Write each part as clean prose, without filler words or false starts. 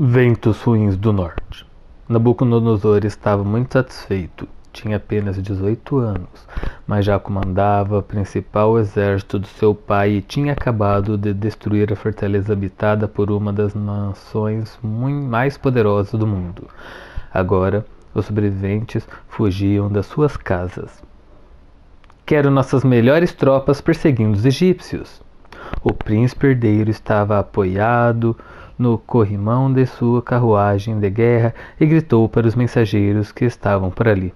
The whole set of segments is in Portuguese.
Ventos ruins do norte. Nabucodonosor estava muito satisfeito. Tinha apenas 18 anos, mas já comandava o principal exército do seu pai e tinha acabado de destruir a fortaleza habitada por uma das nações mais poderosas do mundo. Agora, os sobreviventes fugiam das suas casas. Quero nossas melhores tropas perseguindo os egípcios. O príncipe herdeiro estava apoiado no corrimão de sua carruagem de guerra e gritou para os mensageiros que estavam por ali: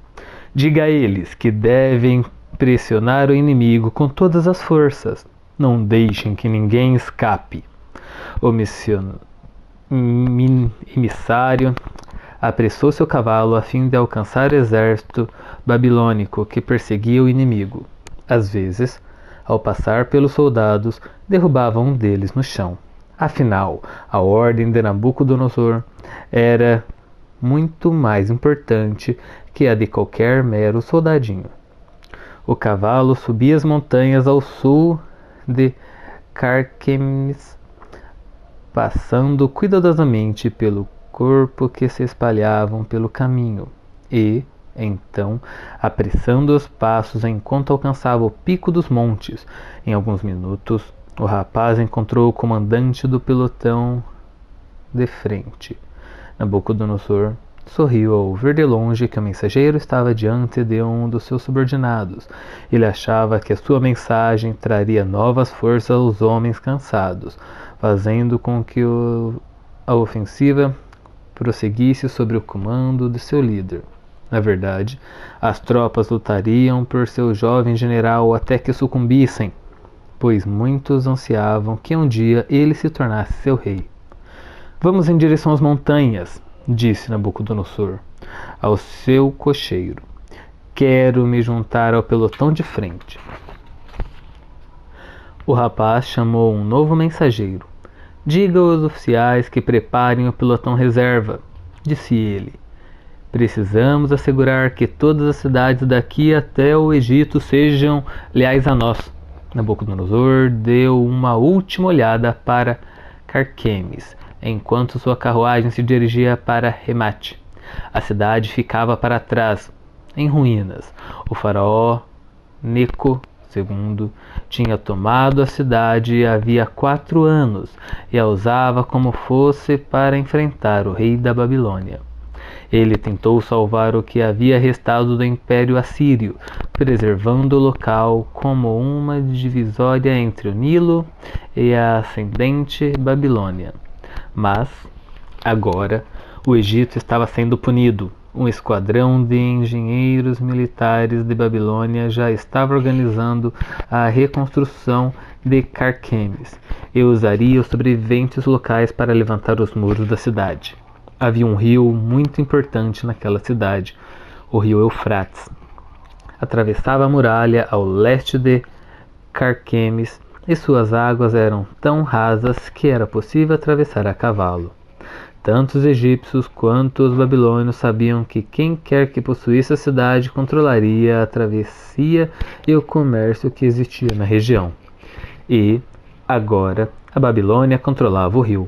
diga a eles que devem pressionar o inimigo com todas as forças. Não deixem que ninguém escape. O emissário apressou seu cavalo a fim de alcançar o exército babilônico que perseguia o inimigo. Às vezes, ao passar pelos soldados, derrubava um deles no chão. Afinal, a ordem de Nabucodonosor era muito mais importante que a de qualquer mero soldadinho. O cavalo subia as montanhas ao sul de Carquemes, passando cuidadosamente pelo corpo que se espalhavam pelo caminho, e, então, apressando os passos enquanto alcançava o pico dos montes. Em alguns minutos, o rapaz encontrou o comandante do pelotão de frente. Nabucodonosor sorriu ao ver de longe que o mensageiro estava diante de um dos seus subordinados. Ele achava que a sua mensagem traria novas forças aos homens cansados, fazendo com que a ofensiva prosseguisse sob o comando de seu líder. Na verdade, as tropas lutariam por seu jovem general até que sucumbissem, pois muitos ansiavam que um dia ele se tornasse seu rei. Vamos em direção às montanhas, disse Nabucodonosor ao seu cocheiro. Quero me juntar ao pelotão de frente. O rapaz chamou um novo mensageiro. Diga aos oficiais que preparem o pelotão reserva, disse ele. Precisamos assegurar que todas as cidades daqui até o Egito sejam leais a nós. Nabucodonosor deu uma última olhada para Carquemes, enquanto sua carruagem se dirigia para Remate. A cidade ficava para trás, em ruínas. O faraó Neco II tinha tomado a cidade havia 4 anos e a usava como fosse para enfrentar o rei da Babilônia. Ele tentou salvar o que havia restado do Império Assírio, preservando o local como uma divisória entre o Nilo e a ascendente Babilônia. Mas, agora, o Egito estava sendo punido. Um esquadrão de engenheiros militares de Babilônia já estava organizando a reconstrução de Carquemes e usaria os sobreviventes locais para levantar os muros da cidade. Havia um rio muito importante naquela cidade, o rio Eufrates. Atravessava a muralha ao leste de Carquemes e suas águas eram tão rasas que era possível atravessar a cavalo. Tanto os egípcios quanto os babilônios sabiam que quem quer que possuísse a cidade controlaria a travessia e o comércio que existia na região. E, agora, a Babilônia controlava o rio.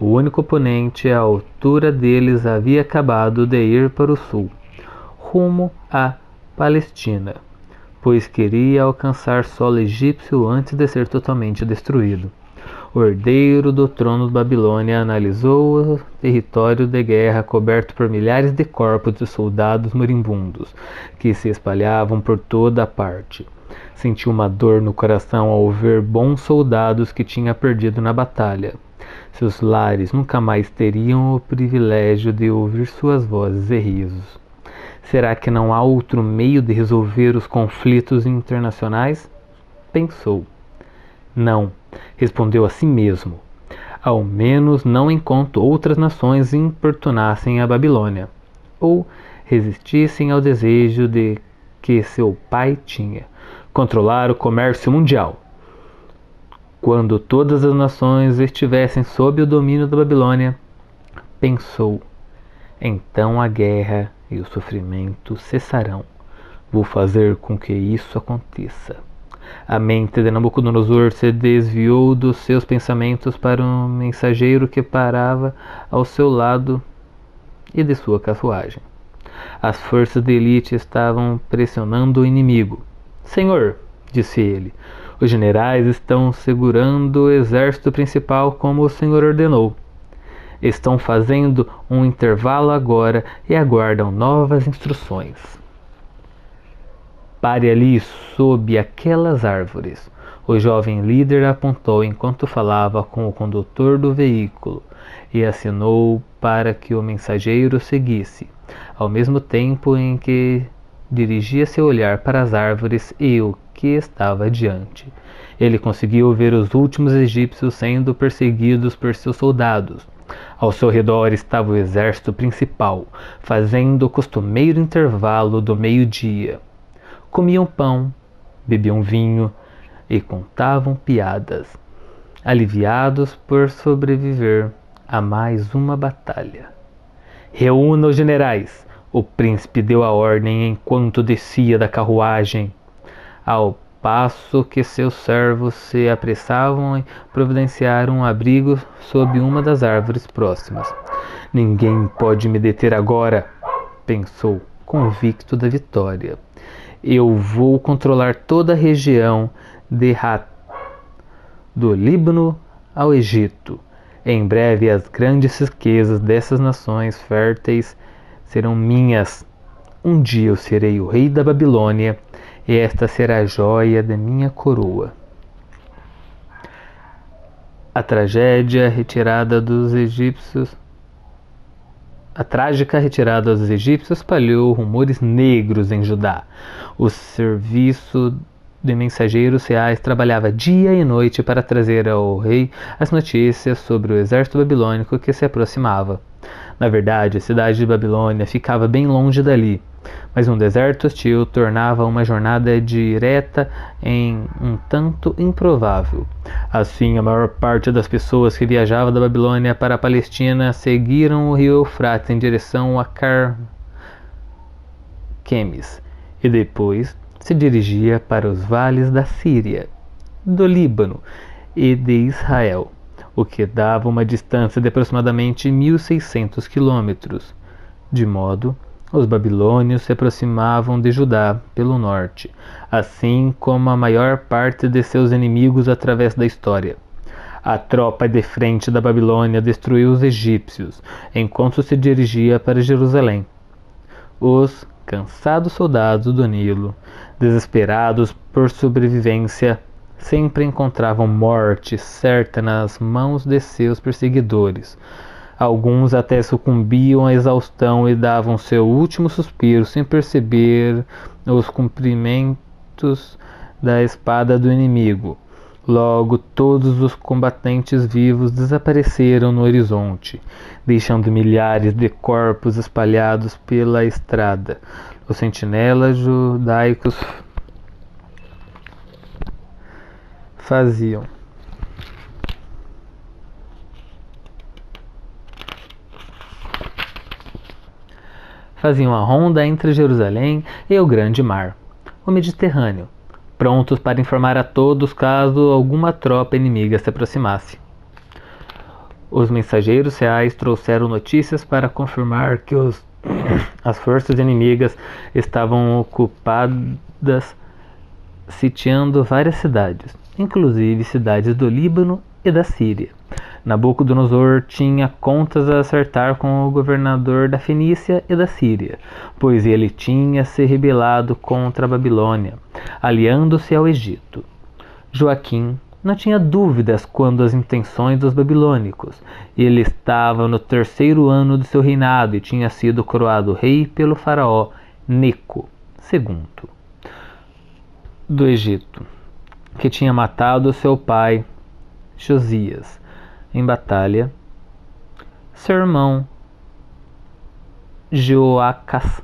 O único oponente à altura deles havia acabado de ir para o sul, rumo à Palestina, pois queria alcançar solo egípcio antes de ser totalmente destruído. O herdeiro do trono de Babilônia analisou o território de guerra coberto por milhares de corpos de soldados moribundos que se espalhavam por toda a parte. Sentiu uma dor no coração ao ver bons soldados que tinha perdido na batalha. Seus lares nunca mais teriam o privilégio de ouvir suas vozes e risos. Será que não há outro meio de resolver os conflitos internacionais? Pensou. Não, respondeu a si mesmo. Ao menos não enquanto outras nações importunassem a Babilônia, ou resistissem ao desejo de que seu pai tinha, controlar o comércio mundial. Quando todas as nações estivessem sob o domínio da Babilônia, pensou, então a guerra e o sofrimento cessarão. Vou fazer com que isso aconteça. A mente de Nabucodonosor se desviou dos seus pensamentos para um mensageiro que parava ao seu lado e de sua carruagem. As forças de elite estavam pressionando o inimigo. Senhor, disse ele, os generais estão segurando o exército principal como o senhor ordenou. Estão fazendo um intervalo agora e aguardam novas instruções. Pare ali sob aquelas árvores. O jovem líder apontou enquanto falava com o condutor do veículo e assinou para que o mensageiro seguisse, ao mesmo tempo em que dirigia seu olhar para as árvores e o que estava adiante. Ele conseguiu ver os últimos egípcios sendo perseguidos por seus soldados. Ao seu redor estava o exército principal, fazendo o costumeiro intervalo do meio-dia. Comiam pão, bebiam vinho e contavam piadas, aliviados por sobreviver a mais uma batalha. Reúna os generais, o príncipe deu a ordem enquanto descia da carruagem, ao passo que seus servos se apressavam em providenciar um abrigo sob uma das árvores próximas. Ninguém pode me deter agora, pensou, convicto da vitória. Eu vou controlar toda a região do Líbano ao Egito. Em breve as grandes riquezas dessas nações férteis serão minhas. Um dia eu serei o rei da Babilônia e esta será a joia da minha coroa. A trágica retirada dos egípcios espalhou rumores negros em Judá. O serviço de mensageiros reais trabalhava dia e noite para trazer ao rei as notícias sobre o exército babilônico que se aproximava. Na verdade, a cidade de Babilônia ficava bem longe dali, mas um deserto hostil tornava uma jornada direta um tanto improvável. Assim, a maior parte das pessoas que viajavam da Babilônia para a Palestina seguiram o rio Eufrates em direção a Carquemes e depois se dirigia para os vales da Síria, do Líbano e de Israel, o que dava uma distância de aproximadamente 1.600 quilômetros. De modo, os babilônios se aproximavam de Judá pelo norte, assim como a maior parte de seus inimigos através da história. A tropa de frente da Babilônia destruiu os egípcios, enquanto se dirigia para Jerusalém. Os cansados soldados do Nilo, desesperados por sobrevivência, sempre encontravam morte certa nas mãos de seus perseguidores. Alguns até sucumbiam à exaustão e davam seu último suspiro sem perceber os comprimentos da espada do inimigo. Logo, todos os combatentes vivos desapareceram no horizonte, deixando milhares de corpos espalhados pela estrada. Os sentinelas judaicos faziam a ronda entre Jerusalém e o Grande Mar, o Mediterrâneo, prontos para informar a todos caso alguma tropa inimiga se aproximasse. Os mensageiros reais trouxeram notícias para confirmar que as forças inimigas estavam ocupadas sitiando várias cidades, inclusive cidades do Líbano e da Síria. Nabucodonosor tinha contas a acertar com o governador da Fenícia e da Síria, pois ele tinha se rebelado contra a Babilônia, aliando-se ao Egito. Joaquim não tinha dúvidas quanto às intenções dos babilônicos. Ele estava no 3º ano de seu reinado e tinha sido coroado rei pelo faraó Neco II do Egito, que tinha matado seu pai Josias em batalha. Seu irmão Joacás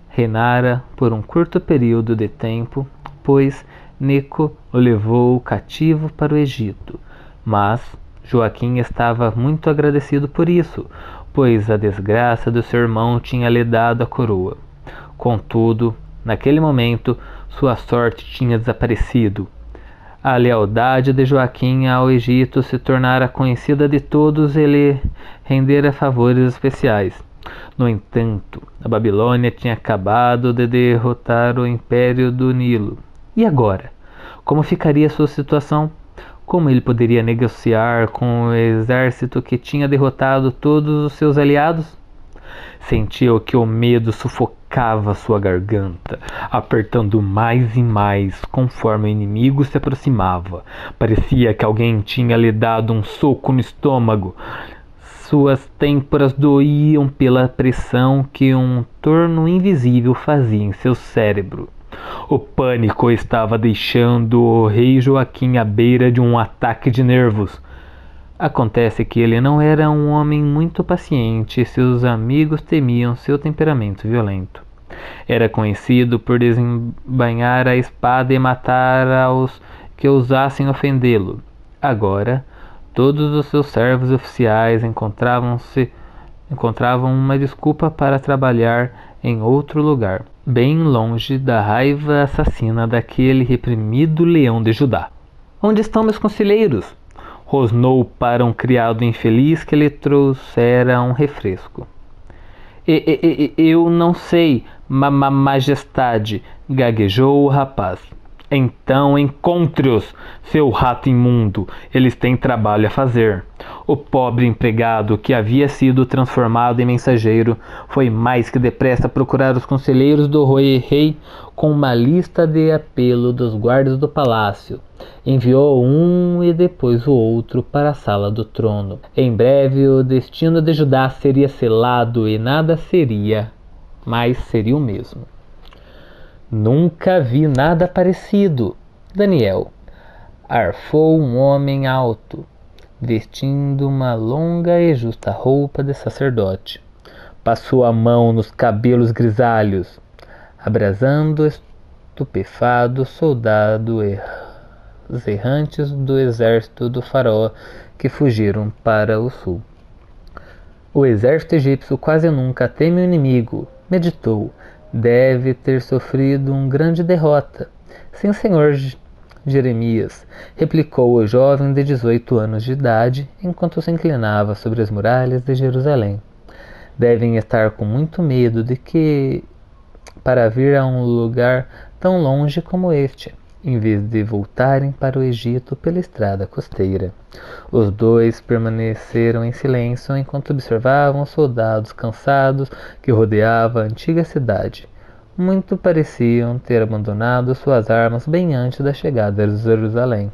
reinara por um curto período de tempo, pois Neco o levou cativo para o Egito. Mas Joaquim estava muito agradecido por isso, pois a desgraça do seu irmão tinha lhe dado a coroa. Contudo, naquele momento, Sua sorte tinha desaparecido. A lealdade de Joaquim ao Egito se tornara conhecida de todos e lhe rendera favores especiais. No entanto, a Babilônia tinha acabado de derrotar o Império do Nilo. E agora? Como ficaria sua situação? Como ele poderia negociar com o exército que tinha derrotado todos os seus aliados? Sentiu que o medo sufocava sua garganta, apertando mais e mais conforme o inimigo se aproximava. Parecia que alguém tinha lhe dado um soco no estômago. Suas têmporas doíam pela pressão que um torno invisível fazia em seu cérebro. O pânico estava deixando o rei Joaquim à beira de um ataque de nervos. Acontece que ele não era um homem muito paciente e seus amigos temiam seu temperamento violento. Era conhecido por desembainhar a espada e matar aos que ousassem ofendê-lo. Agora, todos os seus servos oficiais encontravam uma desculpa para trabalhar em outro lugar, bem longe da raiva assassina daquele reprimido leão de Judá. Onde estão meus conselheiros? Rosnou para um criado infeliz que lhe trouxera um refresco. Eu não sei, majestade, gaguejou o rapaz. Então encontre-os, seu rato imundo, eles têm trabalho a fazer. O pobre empregado, que havia sido transformado em mensageiro, foi mais que depressa procurar os conselheiros do rei com uma lista de apelo dos guardas do palácio. Enviou um e depois o outro para a sala do trono. Em breve o destino de Judá seria selado e nada seria, mas seria o mesmo. Nunca vi nada parecido. Daniel, arfou um homem alto, vestindo uma longa e justa roupa de sacerdote. Passou a mão nos cabelos grisalhos, abrasando estupefado soldado errantes do exército do faraó que fugiram para o sul. O exército egípcio quase nunca teme o inimigo, meditou. Deve ter sofrido uma grande derrota. Sim, senhor Jeremias, replicou o jovem de 18 anos de idade, enquanto se inclinava sobre as muralhas de Jerusalém. Devem estar com muito medo de que para vir a um lugar tão longe como este, em vez de voltarem para o Egito pela estrada costeira. Os dois permaneceram em silêncio enquanto observavam os soldados cansados que rodeavam a antiga cidade. Muito pareciam ter abandonado suas armas bem antes da chegada de Jerusalém.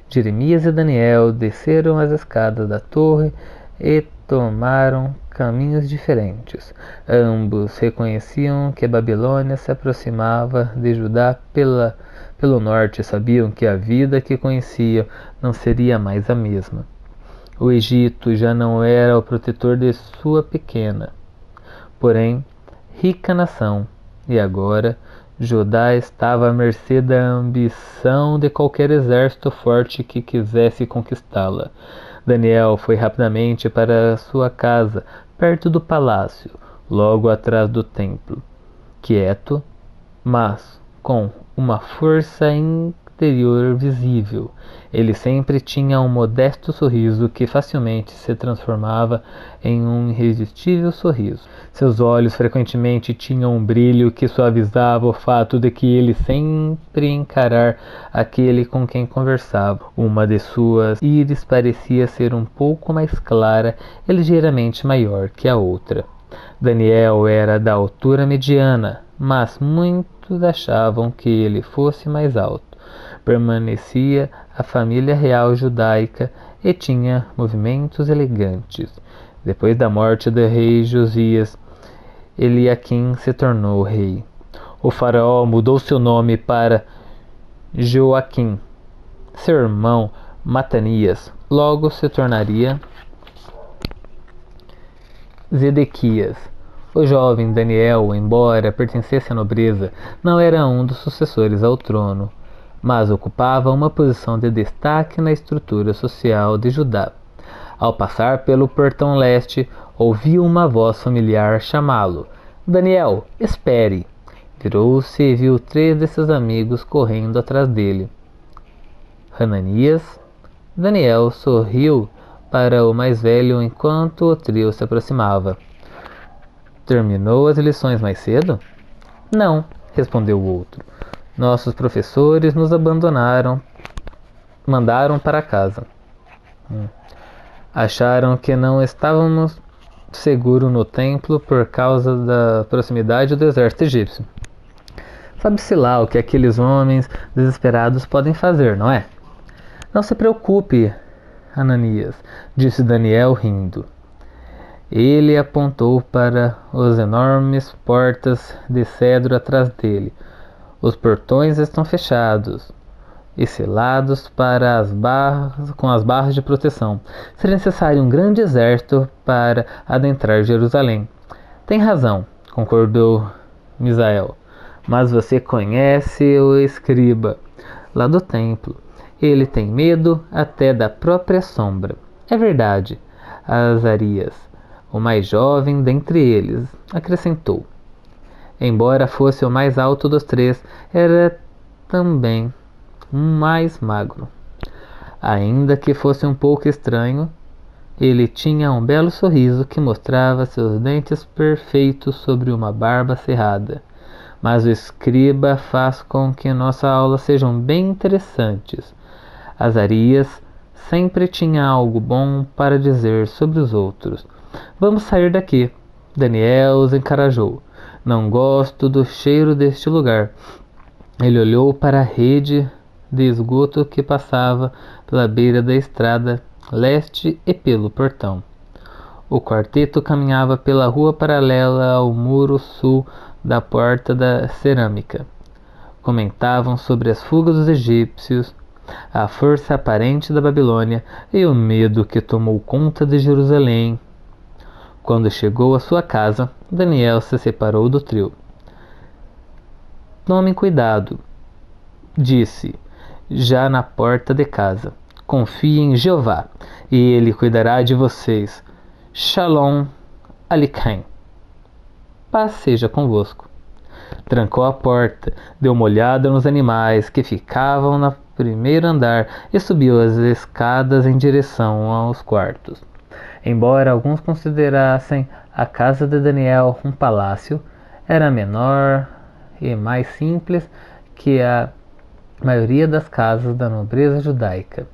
Jeremias e Daniel desceram as escadas da torre e tomaram caminhos diferentes. Ambos reconheciam que a Babilônia se aproximava de Judá pelo norte e sabiam que a vida que conheciam não seria mais a mesma. O Egito já não era o protetor de sua pequena, porém rica nação, e agora Judá estava à mercê da ambição de qualquer exército forte que quisesse conquistá-la. Daniel foi rapidamente para sua casa, perto do palácio, logo atrás do templo. Quieto, mas com uma força interior visível. Ele sempre tinha um modesto sorriso que facilmente se transformava em um irresistível sorriso. Seus olhos frequentemente tinham um brilho que suavizava o fato de que ele sempre encarar aquele com quem conversava. Uma de suas íris parecia ser um pouco mais clara e ligeiramente maior que a outra. Daniel era da altura mediana, mas muitos achavam que ele fosse mais alto. Permanecia a família real judaica e tinha movimentos elegantes. Depois da morte do rei Josias, Eliaquim se tornou rei. O faraó mudou seu nome para Joaquim. Seu irmão Matanias logo se tornaria Zedequias. O jovem Daniel, embora pertencesse à nobreza, não era um dos sucessores ao trono, mas ocupava uma posição de destaque na estrutura social de Judá. Ao passar pelo portão leste, ouviu uma voz familiar chamá-lo. Daniel, espere! Virou-se e viu 3 de seus amigos correndo atrás dele. Hananias. Daniel sorriu para o mais velho enquanto o trio se aproximava. Terminou as lições mais cedo? Não, respondeu o outro. Nossos professores nos abandonaram, mandaram para casa. Acharam que não estávamos seguros no templo por causa da proximidade do exército egípcio. Sabe-se lá o que aqueles homens desesperados podem fazer, não é? Não se preocupe, Hananias, disse Daniel rindo. Ele apontou para as enormes portas de cedro atrás dele. Os portões estão fechados e selados para com as barras de proteção. Seria necessário um grande exército para adentrar Jerusalém. Tem razão, concordou Misael. Mas você conhece o escriba lá do templo. Ele tem medo até da própria sombra. É verdade, Azarias, o mais jovem dentre eles, acrescentou. Embora fosse o mais alto dos 3, era também mais magro. Ainda que fosse um pouco estranho, ele tinha um belo sorriso que mostrava seus dentes perfeitos sobre uma barba cerrada. Mas o escriba faz com que nossas aulas sejam bem interessantes. Azarias sempre tinha algo bom para dizer sobre os outros. Vamos sair daqui. Daniel os encorajou. Não gosto do cheiro deste lugar. Ele olhou para a rede de esgoto que passava pela beira da estrada leste e pelo portão. O quarteto caminhava pela rua paralela ao muro sul da Porta da Cerâmica. Comentavam sobre as fugas dos egípcios, a força aparente da Babilônia e o medo que tomou conta de Jerusalém. Quando chegou à sua casa, Daniel se separou do trio. Tomem cuidado, disse, já na porta de casa. Confiem em Jeová, e ele cuidará de vocês. Shalom Aleichem. Paz seja convosco. Trancou a porta, deu uma olhada nos animais que ficavam no primeiro andar e subiu as escadas em direção aos quartos. Embora alguns considerassem a casa de Daniel um palácio, era menor e mais simples que a maioria das casas da nobreza judaica.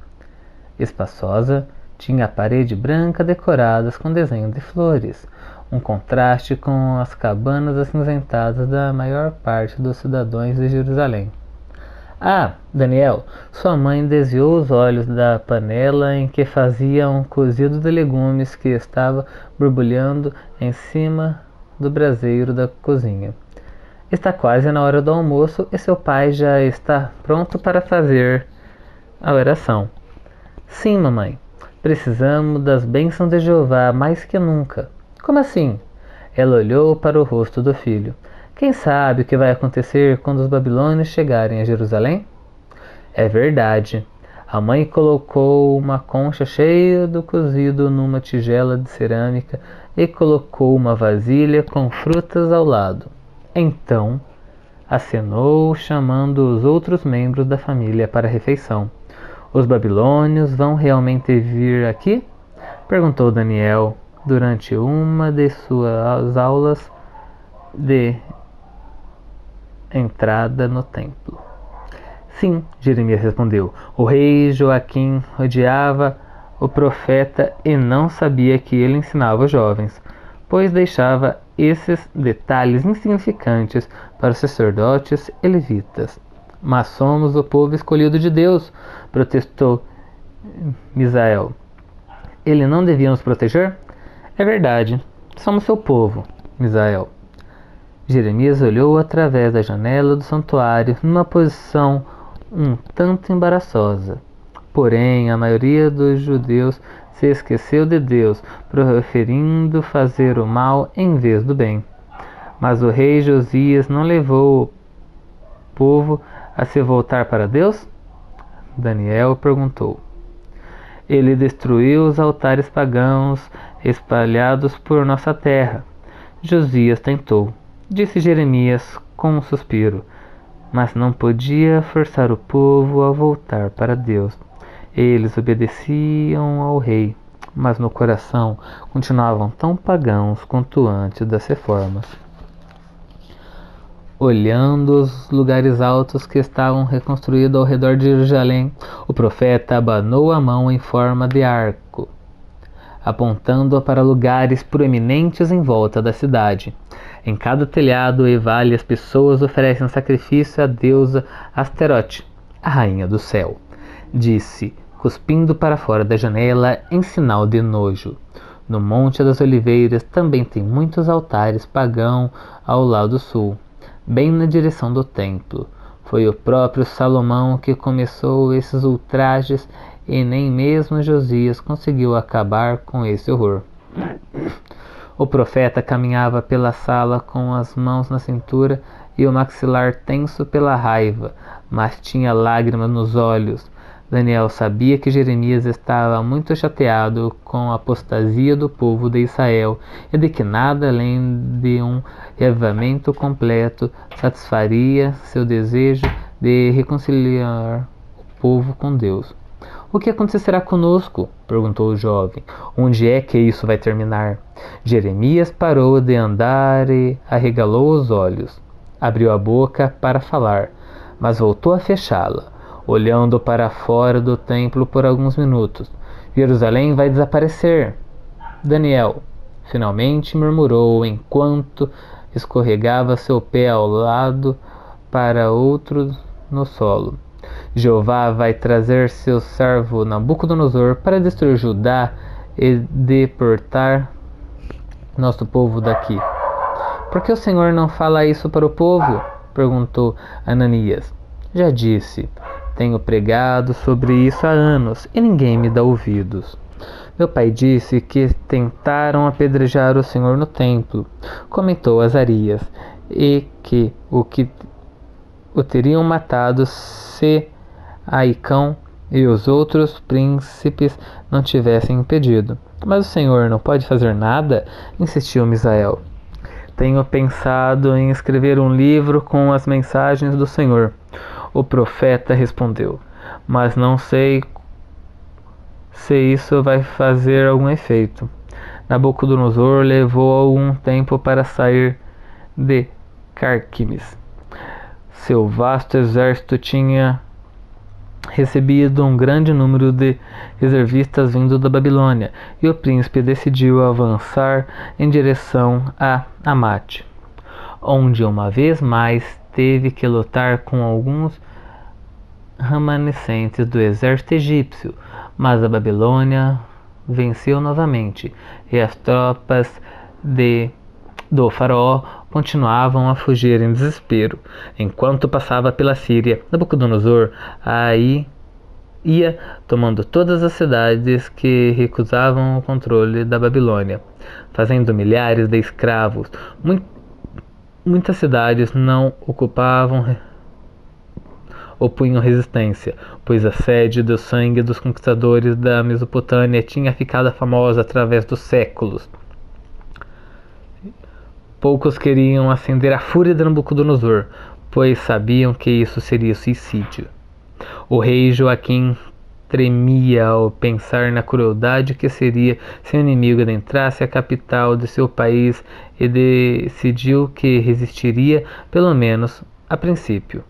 Espaçosa, tinha a parede branca decoradas com desenhos de flores, um contraste com as cabanas acinzentadas da maior parte dos cidadãos de Jerusalém. Ah, Daniel, sua mãe desviou os olhos da panela em que fazia um cozido de legumes que estava borbulhando em cima do braseiro da cozinha. Está quase na hora do almoço e seu pai já está pronto para fazer a oração. Sim, mamãe. Precisamos das bênçãos de Jeová mais que nunca. Como assim? Ela olhou para o rosto do filho. Quem sabe o que vai acontecer quando os babilônios chegarem a Jerusalém? É verdade. A mãe colocou uma concha cheia do cozido numa tigela de cerâmica e colocou uma vasilha com frutas ao lado. Então, acenou, chamando os outros membros da família para a refeição. Os babilônios vão realmente vir aqui? Perguntou Daniel durante uma de suas aulas de entrada no templo. Sim, Jeremias respondeu. O rei Joaquim odiava o profeta e não sabia que ele ensinava os jovens, pois deixava esses detalhes insignificantes para os sacerdotes e levitas. Mas somos o povo escolhido de Deus, protestou Misael. Ele não devia nos proteger? É verdade, somos seu povo, Misael. Jeremias olhou através da janela do santuário numa posição um tanto embaraçosa. Porém, a maioria dos judeus se esqueceu de Deus, preferindo fazer o mal em vez do bem. Mas o rei Josias não levou o povo a se voltar para Deus? Daniel perguntou. Ele destruiu os altares pagãos espalhados por nossa terra. Josias tentou, disse Jeremias com um suspiro, mas não podia forçar o povo a voltar para Deus. Eles obedeciam ao rei, mas no coração continuavam tão pagãos quanto antes das reformas. Olhando os lugares altos que estavam reconstruídos ao redor de Jerusalém, o profeta abanou a mão em forma de arco, apontando-a para lugares proeminentes em volta da cidade. Em cada telhado e vale as pessoas oferecem sacrifício à deusa Asterote, a rainha do céu. Disse, cuspindo para fora da janela em sinal de nojo. No Monte das Oliveiras também tem muitos altares pagãos ao lado sul, bem na direção do templo. Foi o próprio Salomão que começou esses ultrajes e nem mesmo Josias conseguiu acabar com esse horror. O profeta caminhava pela sala com as mãos na cintura e o maxilar tenso pela raiva, mas tinha lágrimas nos olhos. Daniel sabia que Jeremias estava muito chateado com a apostasia do povo de Israel e de que nada além de um reavivamento completo satisfaria seu desejo de reconciliar o povo com Deus. O que acontecerá conosco? Perguntou o jovem. Onde é que isso vai terminar? Jeremias parou de andar e arregalou os olhos. Abriu a boca para falar, mas voltou a fechá-la, olhando para fora do templo por alguns minutos. Jerusalém vai desaparecer. Daniel, finalmente murmurou enquanto escorregava seu pé ao lado para outro no solo. Jeová vai trazer seu servo Nabucodonosor para destruir Judá e deportar nosso povo daqui. Por que o Senhor não fala isso para o povo? Perguntou Ananias. Já disse, tenho pregado sobre isso há anos e ninguém me dá ouvidos. Meu pai disse que tentaram apedrejar o Senhor no templo, comentou Azarias, e que o teriam matado se Aicão e os outros príncipes não tivessem impedido. Mas o Senhor não pode fazer nada? Insistiu Misael. Tenho pensado em escrever um livro com as mensagens do Senhor. O profeta respondeu, mas não sei se isso vai fazer algum efeito. Nabucodonosor levou algum tempo para sair de Carquemis. Seu vasto exército tinha recebido um grande número de reservistas vindo da Babilônia, e o príncipe decidiu avançar em direção a Amate, onde uma vez mais teve que lutar com alguns remanescentes do exército egípcio, mas a Babilônia venceu novamente, e as tropas do faraó continuavam a fugir em desespero. Enquanto passava pela Síria, Nabucodonosor aí ia tomando todas as cidades que recusavam o controle da Babilônia, fazendo milhares de escravos. Muitas cidades não opunham resistência, pois a sede do sangue dos conquistadores da Mesopotâmia tinha ficado famosa através dos séculos. Poucos queriam acender a fúria de Nabucodonosor, pois sabiam que isso seria suicídio. O rei Joaquim tremia ao pensar na crueldade que seria se o inimigo adentrasse a capital de seu país e decidiu que resistiria, pelo menos a princípio.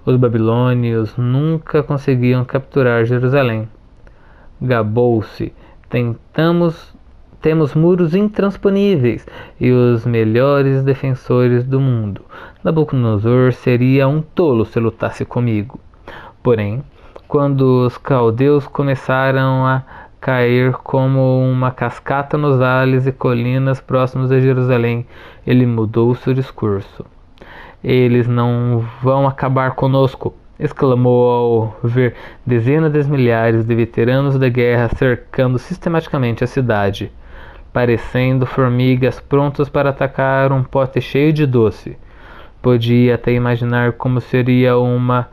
Os babilônios nunca conseguiam capturar Jerusalém. Gabou-se, temos muros intransponíveis e os melhores defensores do mundo. Nabucodonosor seria um tolo se lutasse comigo. Porém, quando os caldeus começaram a cair como uma cascata nos vales e colinas próximos a Jerusalém, ele mudou seu discurso. Eles não vão acabar conosco, exclamou ao ver dezenas de milhares de veteranos da guerra cercando sistematicamente a cidade, parecendo formigas prontas para atacar um pote cheio de doce. Podia até imaginar como seria uma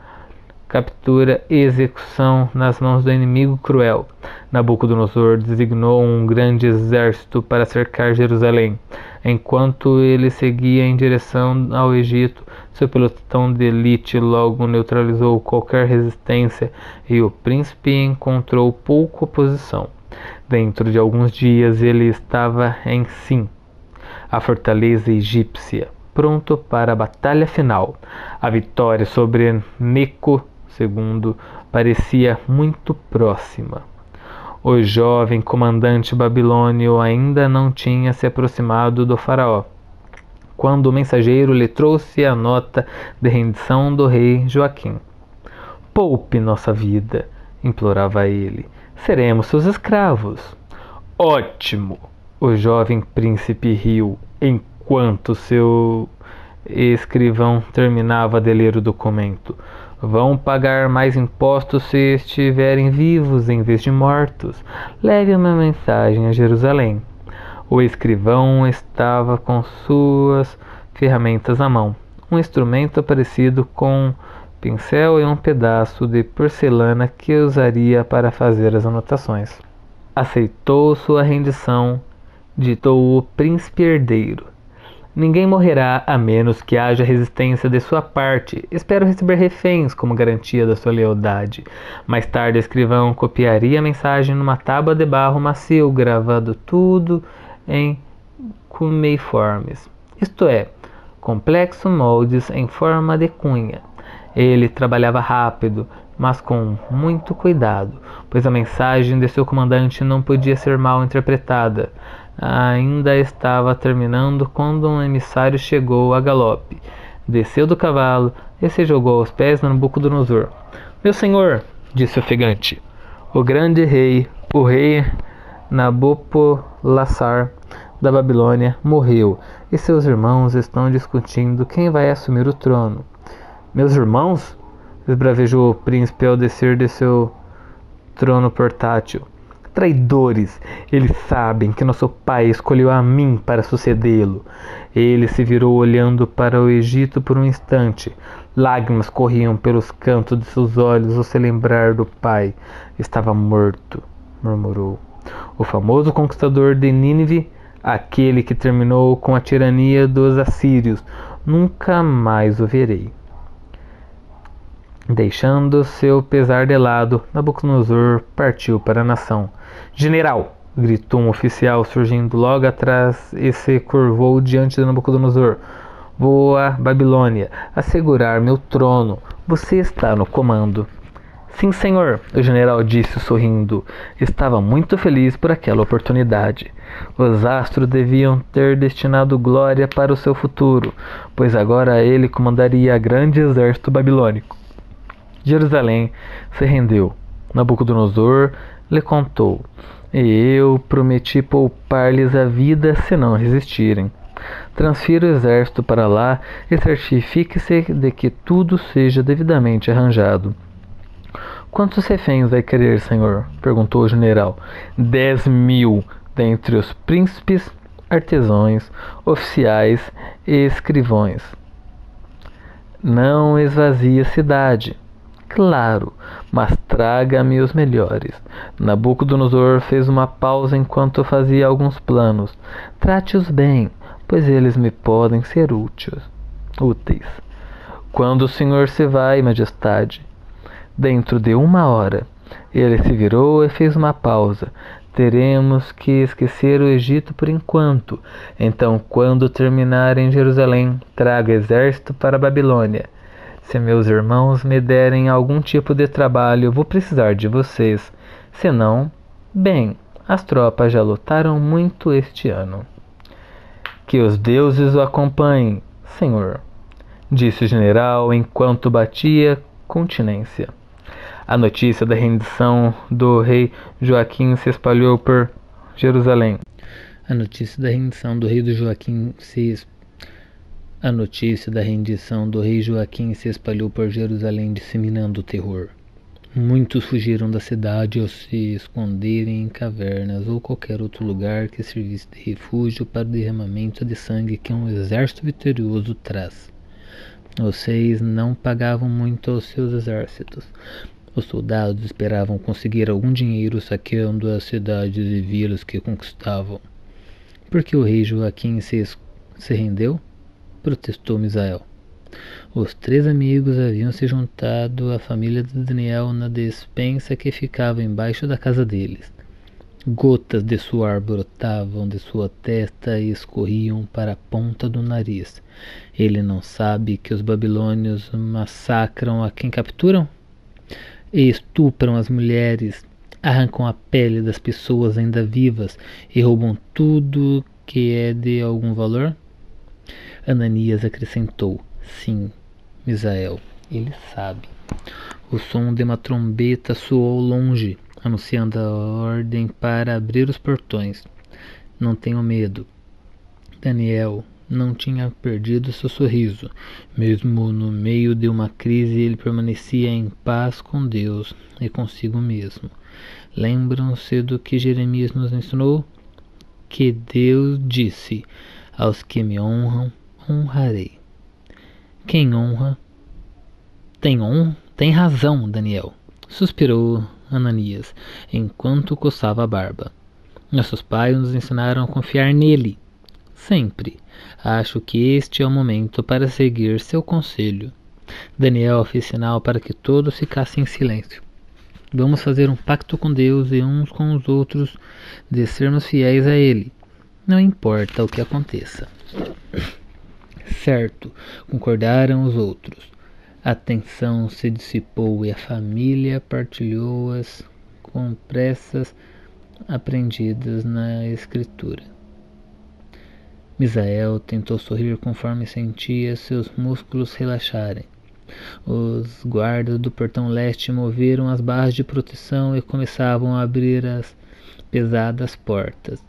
captura e execução nas mãos do inimigo cruel. Nabucodonosor designou um grande exército para cercar Jerusalém. Enquanto ele seguia em direção ao Egito, seu pelotão de elite logo neutralizou qualquer resistência e o príncipe encontrou pouca oposição. Dentro de alguns dias ele estava em Sim, a fortaleza egípcia, pronto para a batalha final. A vitória sobre Neco II parecia muito próxima. O jovem comandante babilônio ainda não tinha se aproximado do faraó, quando o mensageiro lhe trouxe a nota de rendição do rei Joaquim. Poupe nossa vida, implorava ele. Seremos seus escravos. Ótimo! O jovem príncipe riu, enquanto seu escrivão terminava de ler o documento. Vão pagar mais impostos se estiverem vivos em vez de mortos. Leve uma mensagem a Jerusalém. O escrivão estava com suas ferramentas à mão. Um instrumento parecido com um pincel e um pedaço de porcelana que usaria para fazer as anotações. Aceitou sua rendição, ditou o príncipe herdeiro. Ninguém morrerá a menos que haja resistência de sua parte. Espero receber reféns como garantia da sua lealdade. Mais tarde, o escrivão copiaria a mensagem numa tábua de barro macio, gravado tudo em cuneiformes, isto é, complexos moldes em forma de cunha. Ele trabalhava rápido, mas com muito cuidado, pois a mensagem de seu comandante não podia ser mal interpretada. Ainda estava terminando quando um emissário chegou a galope, desceu do cavalo e se jogou aos pés de Nabucodonosor. Meu senhor, disse ofegante, o grande rei, o rei Nabopolassar da Babilônia, morreu e seus irmãos estão discutindo quem vai assumir o trono. Meus irmãos? Esbravejou o príncipe ao descer de seu trono portátil. Traidores! Eles sabem que nosso pai escolheu a mim para sucedê-lo. Ele se virou olhando para o Egito por um instante. Lágrimas corriam pelos cantos de seus olhos ao se lembrar do pai. Estava morto, murmurou. O famoso conquistador de Nínive, aquele que terminou com a tirania dos assírios, nunca mais o verei. Deixando seu pesar de lado, Nabucodonosor partiu para a nação. General! Gritou um oficial surgindo logo atrás e se curvou diante de Nabucodonosor. Vou à Babilônia assegurar meu trono. Você está no comando. Sim, senhor, o general disse sorrindo. Estava muito feliz por aquela oportunidade. Os astros deviam ter destinado glória para o seu futuro, pois agora ele comandaria grande exército babilônico. Jerusalém se rendeu. Nabucodonosor lhe contou: e eu prometi poupar-lhes a vida se não resistirem. Transfira o exército para lá e certifique-se de que tudo seja devidamente arranjado. Quantos reféns vai querer, senhor? Perguntou o general. 10.000 dentre os príncipes, artesãos, oficiais e escrivãos. Não esvazie a cidade. Claro, mas traga-me os melhores. Nabucodonosor fez uma pausa enquanto fazia alguns planos. Trate-os bem, pois eles me podem ser úteis. Quando o senhor se vai, majestade? Dentro de 1 hora. Ele se virou e fez uma pausa. Teremos que esquecer o Egito por enquanto. Então, quando terminar em Jerusalém, traga exército para a Babilônia. Se meus irmãos me derem algum tipo de trabalho, vou precisar de vocês. Se não, bem, as tropas já lutaram muito este ano. Que os deuses o acompanhem, senhor, disse o general enquanto batia continência. A notícia da rendição do rei Joaquim se espalhou por Jerusalém. A notícia da rendição do rei Joaquim se espalhou por Jerusalém, disseminando o terror. Muitos fugiram da cidade ao se esconderem em cavernas ou qualquer outro lugar que servisse de refúgio para o derramamento de sangue que um exército vitorioso traz. Os reis não pagavam muito aos seus exércitos. Os soldados esperavam conseguir algum dinheiro saqueando as cidades e vilas que conquistavam. Por que o rei Joaquim se rendeu? Protestou Misael. Os 3 amigos haviam se juntado à família de Daniel na despensa que ficava embaixo da casa deles. Gotas de suor brotavam de sua testa e escorriam para a ponta do nariz. Ele não sabe que os babilônios massacram a quem capturam? E estupram as mulheres, arrancam a pele das pessoas ainda vivas e roubam tudo que é de algum valor? Ananias acrescentou: sim, Misael, ele sabe. O som de uma trombeta soou longe, anunciando a ordem para abrir os portões. Não tenho medo. Daniel não tinha perdido seu sorriso. Mesmo no meio de uma crise, ele permanecia em paz com Deus e consigo mesmo. Lembram-se do que Jeremias nos ensinou? Que Deus disse: aos que me honram, honrarei. Quem honra tem razão, Daniel, suspirou Ananias, enquanto coçava a barba. Nossos pais nos ensinaram a confiar nele. Sempre. Acho que este é o momento para seguir seu conselho. Daniel fez sinal para que todos ficassem em silêncio. Vamos fazer um pacto com Deus e uns com os outros de sermos fiéis a Ele. Não importa o que aconteça. Certo, concordaram os outros. A tensão se dissipou e a família partilhou as compressas aprendidas na escritura. Misael tentou sorrir conforme sentia seus músculos relaxarem. Os guardas do portão leste moveram as barras de proteção e começavam a abrir as pesadas portas.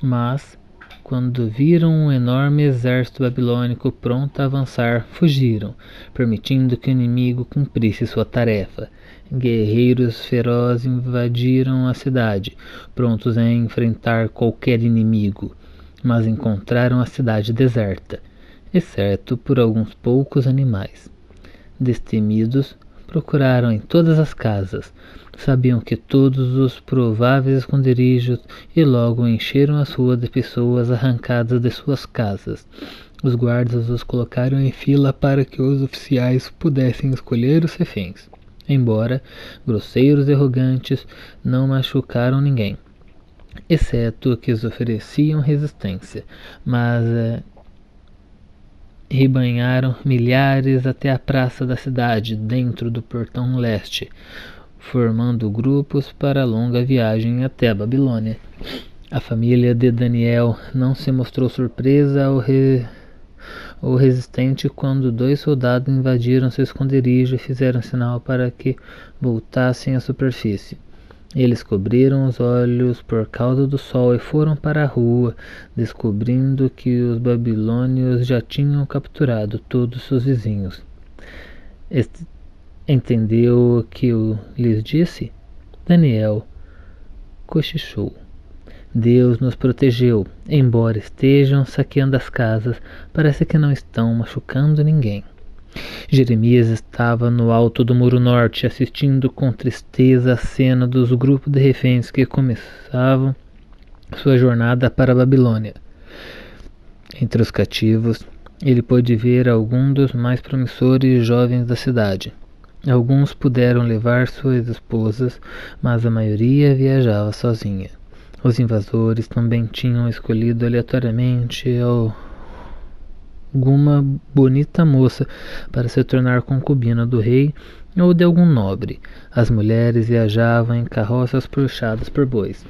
Mas, quando viram um enorme exército babilônico pronto a avançar, fugiram, permitindo que o inimigo cumprisse sua tarefa. Guerreiros ferozes invadiram a cidade, prontos a enfrentar qualquer inimigo, mas encontraram a cidade deserta, exceto por alguns poucos animais. Destemidos, procuraram em todas as casas. Sabiam que todos os prováveis esconderijos e logo encheram as ruas de pessoas arrancadas de suas casas. Os guardas os colocaram em fila para que os oficiais pudessem escolher os reféns. Embora grosseiros e arrogantes, não machucaram ninguém, exceto que os ofereciam resistência, mas rebanharam milhares até a praça da cidade, dentro do portão leste, formando grupos para a longa viagem até a Babilônia. A família de Daniel não se mostrou surpresa ou resistente quando 2 soldados invadiram seu esconderijo e fizeram sinal para que voltassem à superfície. Eles cobriram os olhos por causa do sol e foram para a rua, descobrindo que os babilônios já tinham capturado todos seus vizinhos. Entendeu o que eu lhes disse? Daniel cochichou. Deus nos protegeu. Embora estejam saqueando as casas, parece que não estão machucando ninguém. Jeremias estava no alto do muro norte, assistindo com tristeza a cena dos grupos de reféns que começavam sua jornada para a Babilônia. Entre os cativos, ele pôde ver alguns dos mais promissores jovens da cidade. Alguns puderam levar suas esposas, mas a maioria viajava sozinha. Os invasores também tinham escolhido aleatoriamente alguma bonita moça para se tornar concubina do rei ou de algum nobre. As mulheres viajavam em carroças puxadas por bois.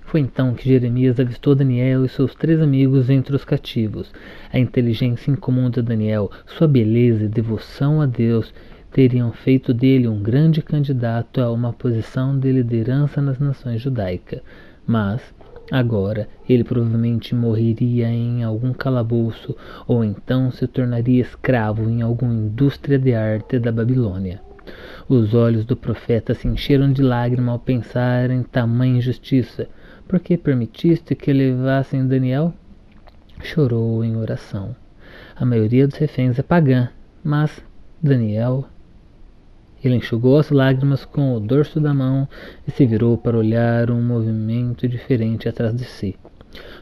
Foi então que Jeremias avistou Daniel e seus 3 amigos entre os cativos. A inteligência incomum de Daniel, sua beleza e devoção a Deus teriam feito dele um grande candidato a uma posição de liderança nas nações judaicas. Mas agora ele provavelmente morreria em algum calabouço ou então se tornaria escravo em alguma indústria de arte da Babilônia. Os olhos do profeta se encheram de lágrimas ao pensar em tamanha injustiça. Por que permitiste que levassem Daniel? Chorou em oração. A maioria dos reféns é pagã. Mas Daniel... Ele enxugou as lágrimas com o dorso da mão e se virou para olhar um movimento diferente atrás de si.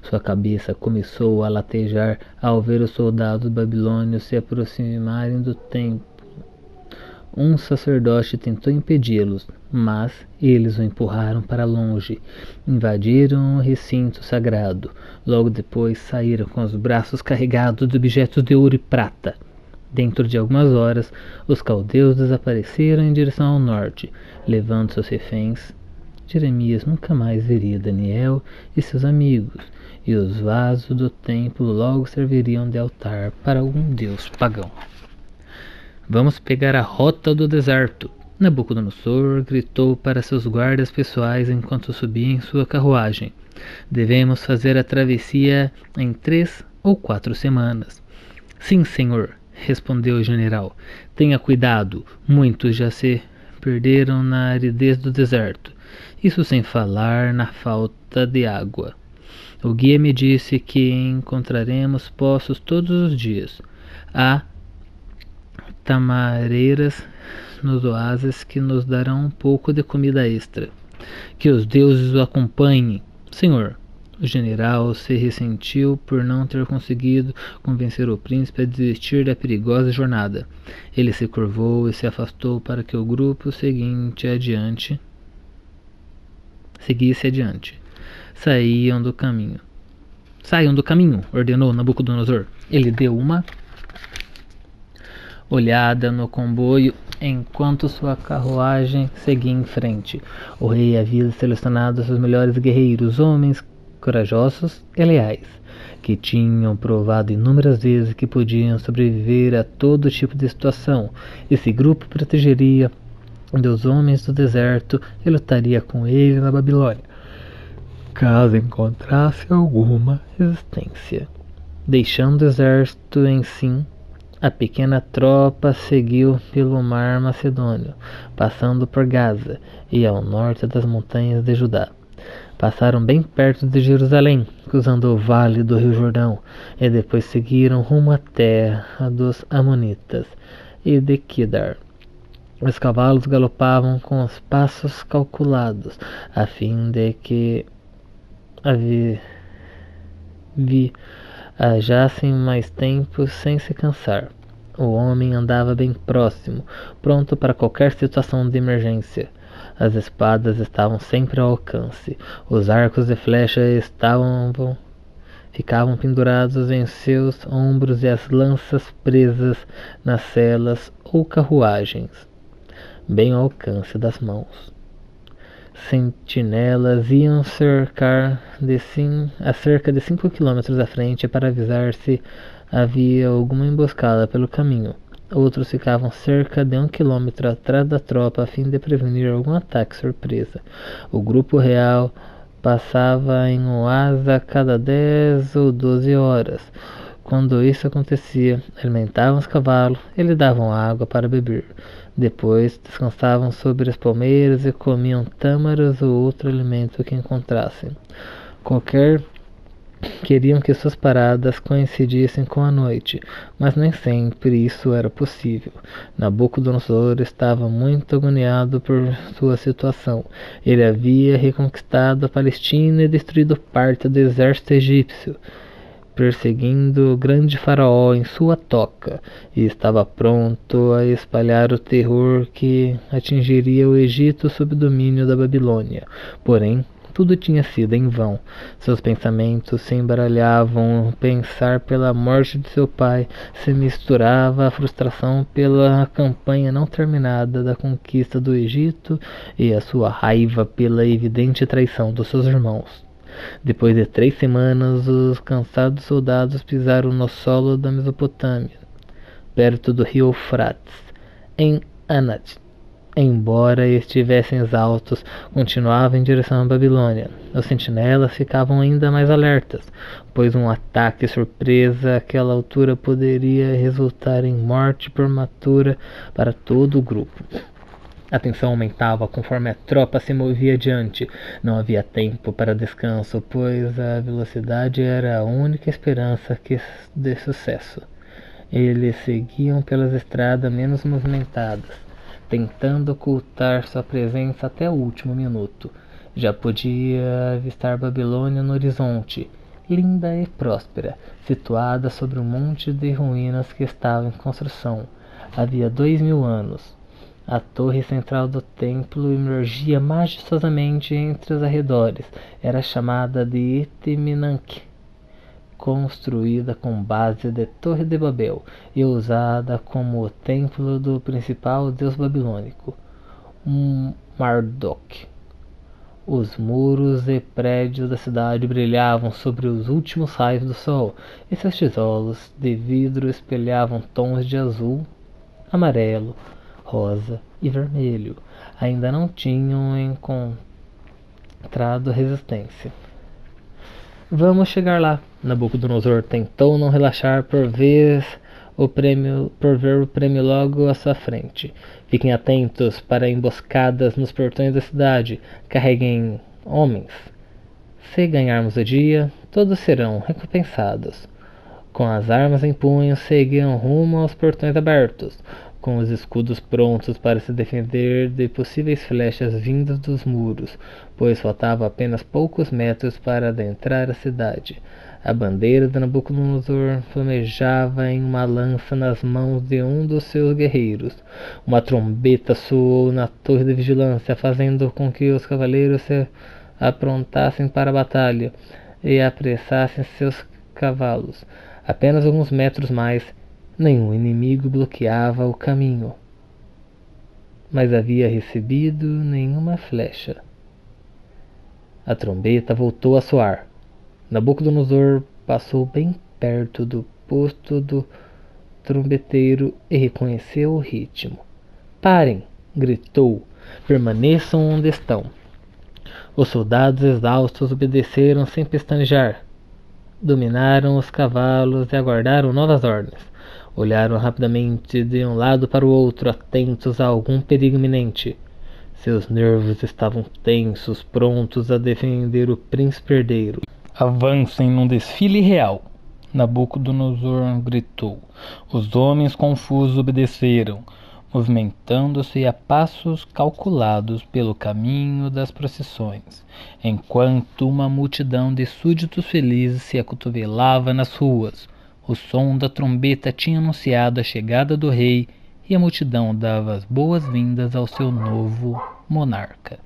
Sua cabeça começou a latejar ao ver os soldados babilônios se aproximarem do templo. Um sacerdote tentou impedi-los, mas eles o empurraram para longe. Invadiram o recinto sagrado. Logo depois saíram com os braços carregados de objetos de ouro e prata. Dentro de algumas horas, os caldeus desapareceram em direção ao norte, levando seus reféns. Jeremias nunca mais veria Daniel e seus amigos, e os vasos do templo logo serviriam de altar para algum deus pagão. Vamos pegar a rota do deserto, Nabucodonosor gritou para seus guardas pessoais enquanto subia em sua carruagem. Devemos fazer a travessia em 3 ou 4 semanas. Sim, senhor, respondeu o general. Tenha cuidado, muitos já se perderam na aridez do deserto. Isso sem falar na falta de água. O guia me disse que encontraremos poços todos os dias. Há tamareiras nos oásis que nos darão um pouco de comida extra. Que os deuses o acompanhem, senhor. O general se ressentiu por não ter conseguido convencer o príncipe a desistir da perigosa jornada. Ele se curvou e se afastou para que o grupo seguisse adiante. Saiam do caminho, ordenou Nabucodonosor. Ele deu uma olhada no comboio enquanto sua carruagem seguia em frente. O rei havia selecionado seus melhores guerreiros, homens corajosos e leais, que tinham provado inúmeras vezes que podiam sobreviver a todo tipo de situação. Esse grupo protegeria dos homens do deserto e lutaria com eles na Babilônia, caso encontrasse alguma resistência. Deixando o exército em si, a pequena tropa seguiu pelo mar Macedônio, passando por Gaza e ao norte das montanhas de Judá. Passaram bem perto de Jerusalém, cruzando o vale do Rio Jordão, e depois seguiram rumo à terra dos Amonitas e de Quedar. Os cavalos galopavam com os passos calculados, a fim de que viajassem mais tempo sem se cansar. O homem andava bem próximo, pronto para qualquer situação de emergência. As espadas estavam sempre ao alcance. Os arcos e flechas ficavam pendurados em seus ombros e as lanças presas nas selas ou carruagens, bem ao alcance das mãos. Sentinelas iam a cerca de 5 quilômetros à frente para avisar se havia alguma emboscada pelo caminho. Outros ficavam cerca de 1 quilômetro atrás da tropa a fim de prevenir algum ataque surpresa. O grupo real passava em oásis a cada 10 ou 12 horas. Quando isso acontecia, alimentavam os cavalos e lhe davam água para beber. Depois descansavam sobre as palmeiras e comiam tâmaras ou outro alimento que encontrassem. Queriam que suas paradas coincidissem com a noite, mas nem sempre isso era possível. Nabucodonosor estava muito agoniado por sua situação. Ele havia reconquistado a Palestina e destruído parte do exército egípcio, perseguindo o grande faraó em sua toca, e estava pronto a espalhar o terror que atingiria o Egito sob o domínio da Babilônia. Porém, tudo tinha sido em vão. Seus pensamentos se embaralhavam. O pensar pela morte de seu pai se misturava à frustração pela campanha não terminada da conquista do Egito e a sua raiva pela evidente traição dos seus irmãos. Depois de 3 semanas, os cansados soldados pisaram no solo da Mesopotâmia, perto do rio Eufrates, em Anat. Embora estivessem exaustos, continuavam em direção à Babilônia. Os sentinelas ficavam ainda mais alertas, pois um ataque surpresa àquela altura poderia resultar em morte prematura para todo o grupo. A tensão aumentava conforme a tropa se movia adiante. Não havia tempo para descanso, pois a velocidade era a única esperança de sucesso. Eles seguiam pelas estradas menos movimentadas, tentando ocultar sua presença até o último minuto. Já podia avistar Babilônia no horizonte, linda e próspera, situada sobre um monte de ruínas que estava em construção. Havia 2000 anos. A torre central do templo emergia majestosamente entre os arredores. Era chamada de Etemenanque, construída com base de Torre de Babel e usada como o templo do principal deus babilônico, Marduk. Os muros e prédios da cidade brilhavam sobre os últimos raios do sol, e seus tijolos de vidro espelhavam tons de azul, amarelo, rosa e vermelho. Ainda não tinham encontrado resistência. Vamos chegar lá. Nabucodonosor tentou não relaxar por ver o prêmio logo à sua frente. Fiquem atentos para emboscadas nos portões da cidade. Carreguem homens. Se ganharmos o dia, todos serão recompensados. Com as armas em punho, seguiam rumo aos portões abertos, com os escudos prontos para se defender de possíveis flechas vindas dos muros, pois faltava apenas poucos metros para adentrar a cidade. A bandeira de Nabucodonosor flamejava em uma lança nas mãos de um dos seus guerreiros. Uma trombeta soou na torre de vigilância, fazendo com que os cavaleiros se aprontassem para a batalha e apressassem seus cavalos. Apenas alguns metros mais, nenhum inimigo bloqueava o caminho, mas havia recebido nenhuma flecha. A trombeta voltou a soar. Nabucodonosor passou bem perto do posto do trombeteiro e reconheceu o ritmo. Parem! Gritou. Permaneçam onde estão. Os soldados exaustos obedeceram sem pestanejar. Dominaram os cavalos e aguardaram novas ordens. Olharam rapidamente de um lado para o outro, atentos a algum perigo iminente. Seus nervos estavam tensos, prontos a defender o príncipe herdeiro. Avancem num desfile real, Nabucodonosor gritou. Os homens confusos obedeceram, movimentando-se a passos calculados pelo caminho das procissões, enquanto uma multidão de súditos felizes se acotovelava nas ruas. O som da trombeta tinha anunciado a chegada do rei e a multidão dava as boas-vindas ao seu novo monarca.